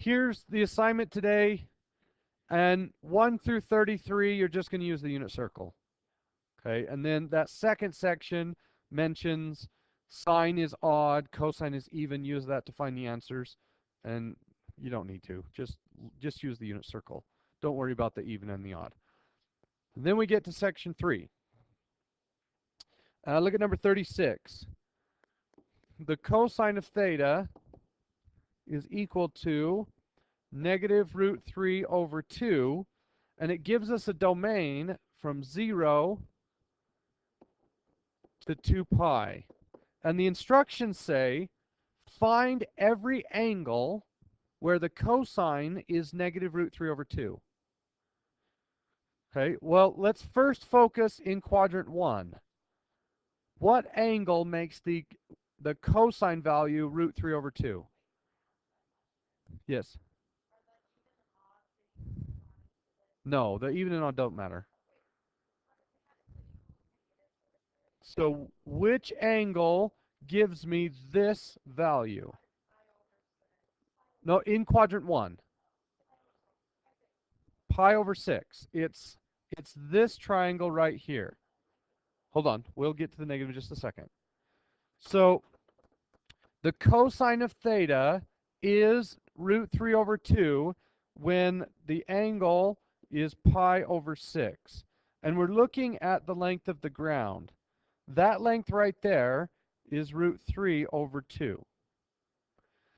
here's the assignment today, and 1 through 33, you're just going to use the unit circle. Okay, and then that second section mentions sine is odd, cosine is even. Use that to find the answers, and you don't need to. Just use the unit circle. Don't worry about the even and the odd. And then we get to section 3. Look at number 36. The cosine of theta is equal to negative root 3 over 2, and it gives us a domain from 0 to 2 pi. And the instructions say, find every angle where the cosine is negative root 3 over 2. Okay, well, let's first focus in quadrant 1. What angle makes the cosine value root 3 over 2? Yes. No, the even and odd don't matter. So which angle gives me this value? No, in quadrant 1. Pi over 6. It's this triangle right here. Hold on. We'll get to the negative in just a second. So the cosine of theta is root 3 over 2 when the angle is pi over 6. And we're looking at the length of the ground. That length right there is root 3 over 2.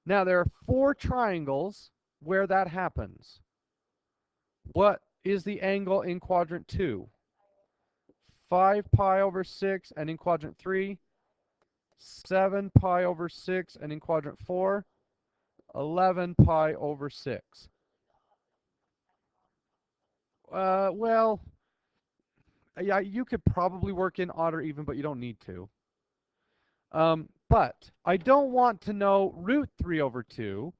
Now, there are 4 triangles where that happens. What is the angle in quadrant 2? 5 pi over 6, and in quadrant 3, 7 pi over 6, and in quadrant 4, 11 pi over 6. Well, yeah, you could probably work in odd or even, but you don't need to. But I don't want to know root 3 over 2.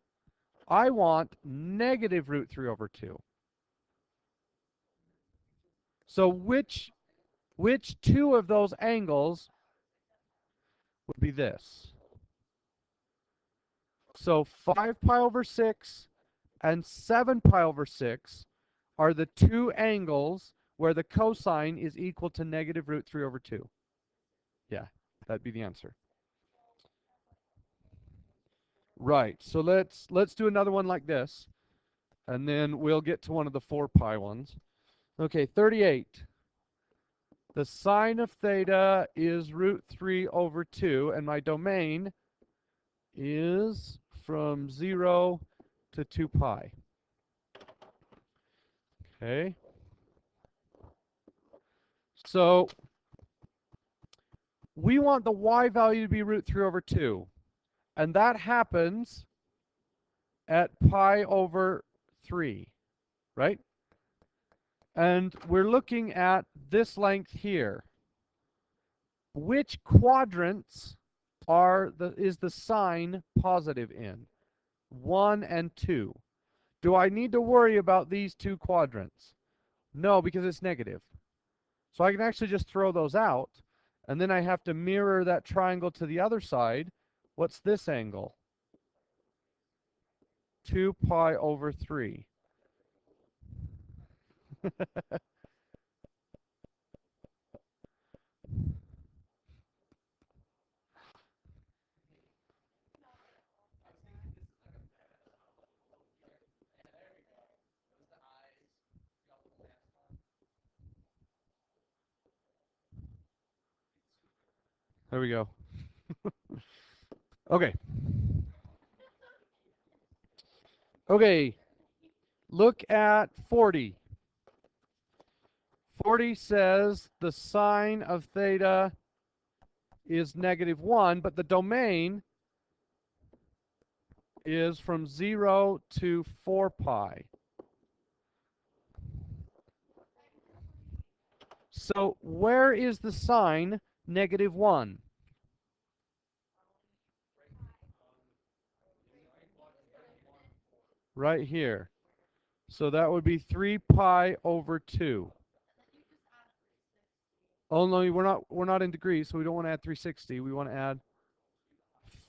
I want negative root 3 over 2. So which 2 of those angles would be this? So 5 pi over 6 and 7 pi over 6 are the 2 angles where the cosine is equal to negative root 3 over 2. Yeah, that'd be the answer. Right, so let's do another one like this, and then we'll get to one of the 4 pi ones. Okay, 38. The sine of theta is root 3 over 2, and my domain is from 0 to 2 pi. Okay. So we want the y value to be root 3 over 2. And that happens at pi over 3, right? And we're looking at this length here. Which quadrants is the sign positive in? 1 and 2. Do I need to worry about these 2 quadrants? No, because it's negative. So I can actually just throw those out, and then I have to mirror that triangle to the other side. What's this angle? 2 pi over 3. There we go. Okay. Okay. Look at 40. 40 says the sine of theta is negative 1, but the domain is from 0 to 4 pi. So where is the sign negative 1? Right here. So that would be 3 pi over 2. Oh no, we're not in degrees, so we don't want to add 360. We want to add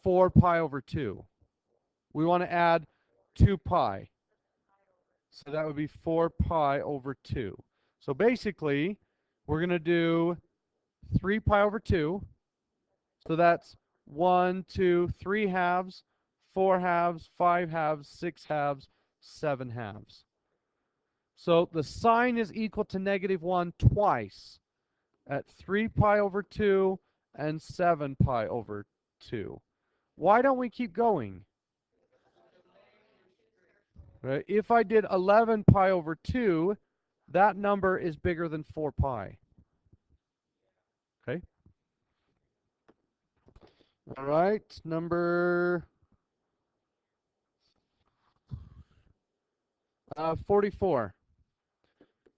4 pi over 2. We want to add 2 pi. So that would be 4 pi over 2. So basically, we're going to do 3 pi over 2. So that's 1, 2, 3 halves, 4 halves, 5 halves, 6 halves, 7 halves. So the sine is equal to -1 twice at 3 pi over 2 and 7 pi over 2. Why don't we keep going? Right? If I did 11 pi over 2, that number is bigger than 4 pi. Okay? All right, number 44.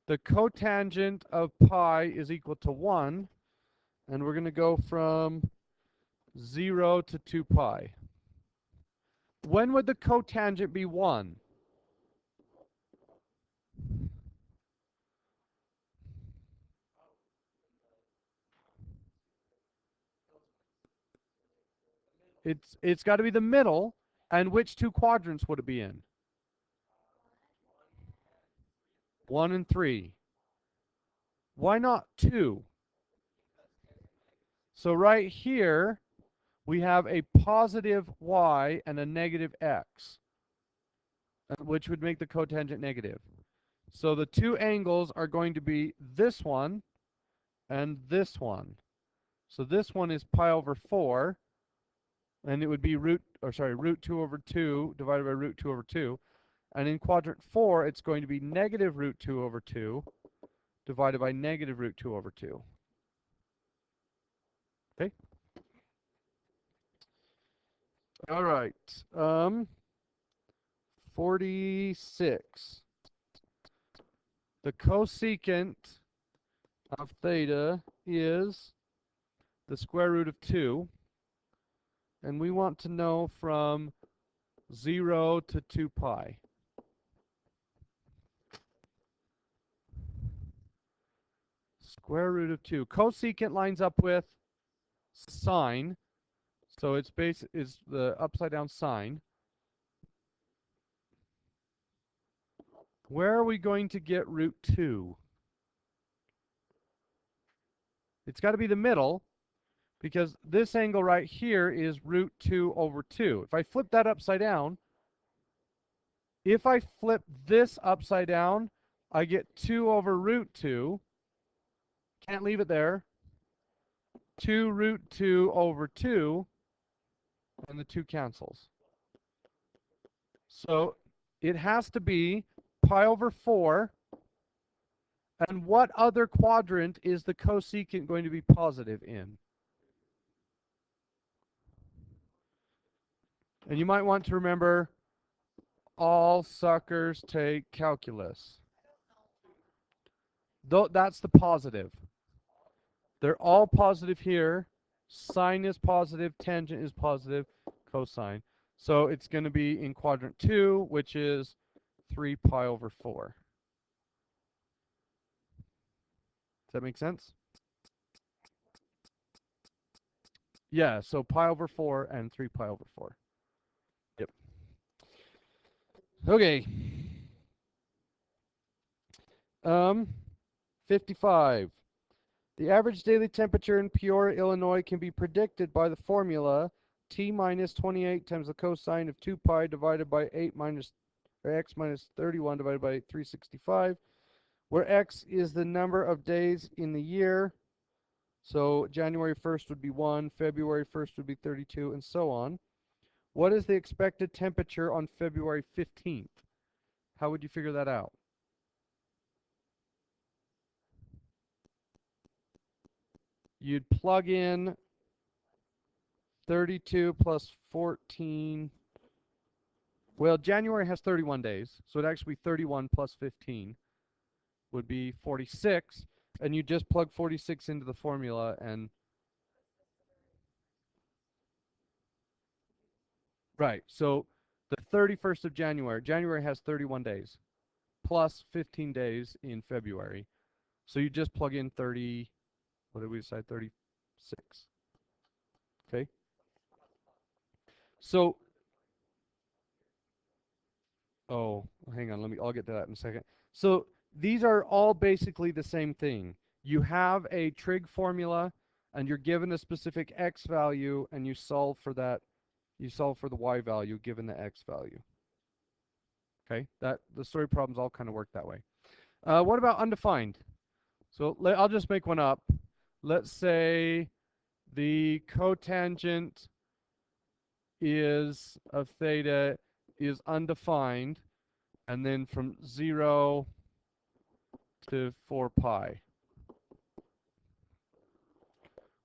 The cotangent of pi is equal to 1, and we're going to go from 0 to 2 pi. When would the cotangent be 1? It's got to be the middle, and which two quadrants would it be in? 1 and 3. Why not 2? So right here, we have a positive y and a negative x, which would make the cotangent negative. So the two angles are going to be this one and this one. So this one is pi over 4, and it would be root 2 over 2 divided by root 2 over 2. And in quadrant 4, it's going to be negative root 2 over 2 divided by negative root 2 over 2. Okay? All right. 46. The cosecant of theta is the square root of 2. And we want to know from 0 to 2 pi. Square root of 2. Cosecant lines up with sine. So its base is the upside down sine. Where are we going to get root 2? It's got to be the middle, because this angle right here is root 2 over 2. If I flip that upside down, if I flip this upside down, I get 2 over root 2. Can't leave it there. 2 root 2 over 2, and the 2 cancels. So it has to be pi over 4. And what other quadrant is the cosecant going to be positive in? And you might want to remember, all suckers take calculus. Though that's the positive. They're all positive here. Sine is positive, tangent is positive, cosine. So it's going to be in quadrant 2, which is 3 pi over 4. Does that make sense? Yeah, so pi over 4 and 3 pi over 4. Yep. Okay. 55. The average daily temperature in Peoria, Illinois can be predicted by the formula T minus 28 times the cosine of 2 pi divided by 8 minus, or x minus 31 divided by 365, where x is the number of days in the year. So January 1st would be 1, February 1st would be 32, and so on. What is the expected temperature on February 15th? How would you figure that out? You'd plug in 32 plus 14. Well, January has 31 days, so it'd actually be 31 plus 15 would be 46, and you just plug 46 into the formula and... Right, so the 31st of January, January has 31 days, plus 15 days in February. So you just plug in 30, what did we decide, 36. Okay? So Oh, hang on. I'll get to that in a second. So these are all basically the same thing. You have a trig formula, and you're given a specific x value, and you solve for that. You solve for the y value given the x value. Okay, that the story problems all kind of work that way. What about undefined? So I'll just make one up. Let's say the cotangent is of theta is undefined, and then from 0 to 4 pi.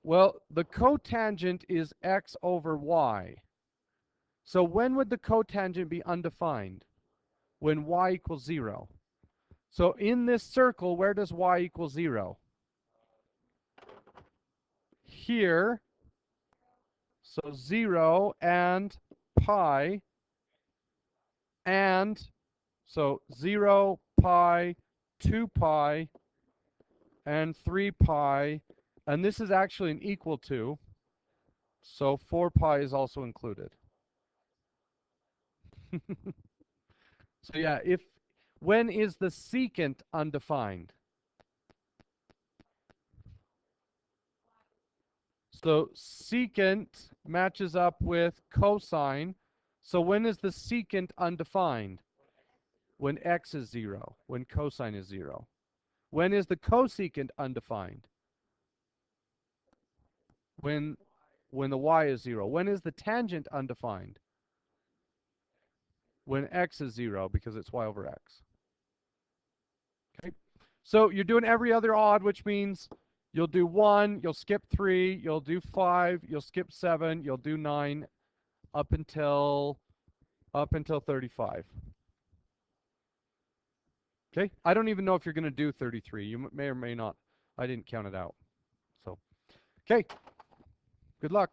Well, the cotangent is x over y. So when would the cotangent be undefined? When y equals 0. So in this circle, where does y equal 0? Here. So 0 and pi, and so 0, pi, 2 pi, and 3 pi, and this is actually an equal to, so 4 pi is also included. So yeah, when is the secant undefined? So secant matches up with cosine. So when is the secant undefined? When x is 0, when cosine is 0. When is the cosecant undefined? When the y is 0. When is the tangent undefined? When x is 0, because it's y over x. Okay. So you're doing every other odd, which means you'll do 1, you'll skip 3, you'll do 5, you'll skip 7, you'll do 9 up until 35. Okay? I don't even know if you're going to do 33. You may or may not. I didn't count it out. So, okay. Good luck.